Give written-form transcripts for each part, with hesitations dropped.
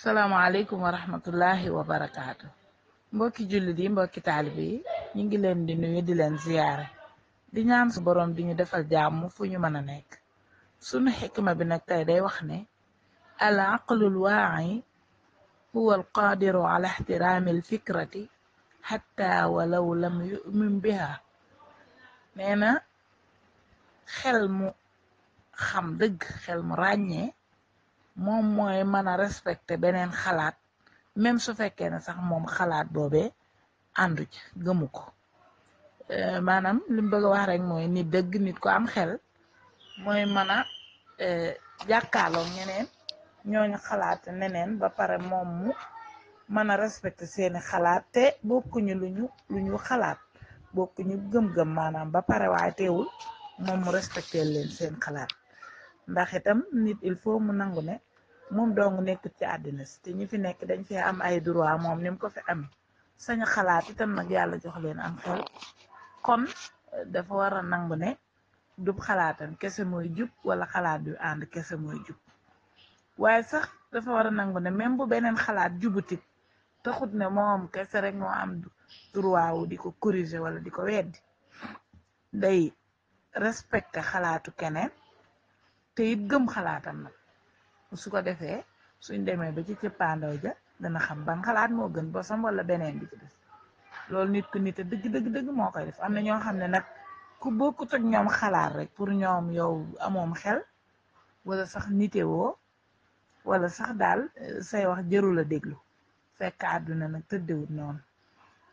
salaamaaleykum wa rahmatullahi wa barakaatu. Mbokki jullit yi mbokki taalibe yi ñu ngi leen di nuyu di leen ziyaare di ñaan su boroom di ñu defal jàmm fu ñu mën a nekk. Sunu xikma bi nag tey day wax ne al aqlul waa'i huwa al qaadiru ala ixtiraami al fikrati xatta walaw lam yumin biha. nee na xel mu xam dëgg, xel mu ràññee moom mooy mën a respecté beneen xalaat même su fekkee ne sax moom xalaat boobee àndu ci gëmu ko. maanaam li mu bëgg a wax rek mooy nit dëgg, nit ko am xel mooy mën a jàkkaarloog ñeneen ñooñu xalaat neneen ba pare moom mu mën a respecté seeni xalaat te bokkuñu lu ñu xalaat, bokkuñu gëm-gëm maanaam ba pare waaye teewul moom mu respecté leen seen xalaat. ndax itam nit il faut mu nangu ne moom dong nekkut ci àddina si te ñi fi nekk dañ fi am ay droit moom ni mu ko fi amee sañ xalaat itam nag yàlla jox leen am xel, kon dafa war a nangu ne dub xalaatam kese mooy jub wala xalaat yu ànd kese mooy jub. waaye sax dafa war a nangu ne même bu beneen xalaat jubutit taxut ne moom kese rek moo am droit wu di ko corriger wala di ko weddi. day respecté xalaatu keneen te it gëm xalaatam nag, su ko defee suñ demee ba ci cëppaandaw ja dana xam ban xalaat moo gën bosam wala beneen bi ci des. loolu nit ku nite dëgg moo koy def. am na ñoo xam ne nag ku bokkut ak ñoom xalaat rek pour ñoom yow amoom xel wala sax nite woo wala sax daal say wax jërul a déglu. fekk àdduna nag tëddewut noonu.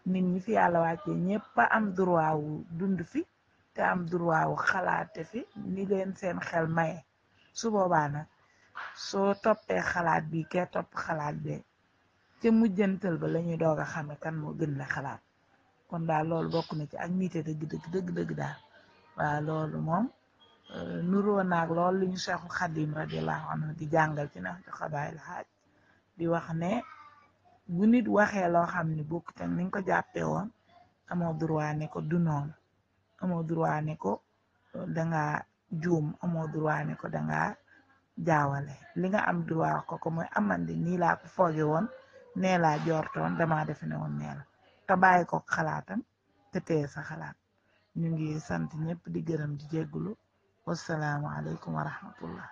nit ñi fi yàlla wàccee ñépp a am droit wu dund fi te am droit wu xalaate fi ni leen seen xel maye. su boobaa nag soo toppee xalaat bi ke topp xalaat be ca mujjantal ba la ñuy doog a xame kan moo gën la xalaat. kon daal loolu bokk na ci ak nite dëgg daal. waaw loolu moom nuroo naag lool li ñu Seexul Xadim radiallahu anhu di jàngal ci na ci xabaayil xaaj di wax ne bu nit waxee loo xam ne bokk tam ni nga ko jàppee woon amoo droit ne ko du noonu, amoo droit ne ko danga juum, amoo droit ne ko danga jaawale. li nga am droit ko mooy amandi nii laa ko fooge woon, nee laa jortoon, dama defe ne woon nee la, te bàyyi ko xalaatam te teye sa xalaat. ñu ngi sant ñëpp di gërëm di jéggulu. wassalaamu aleykum wa rahmatullah.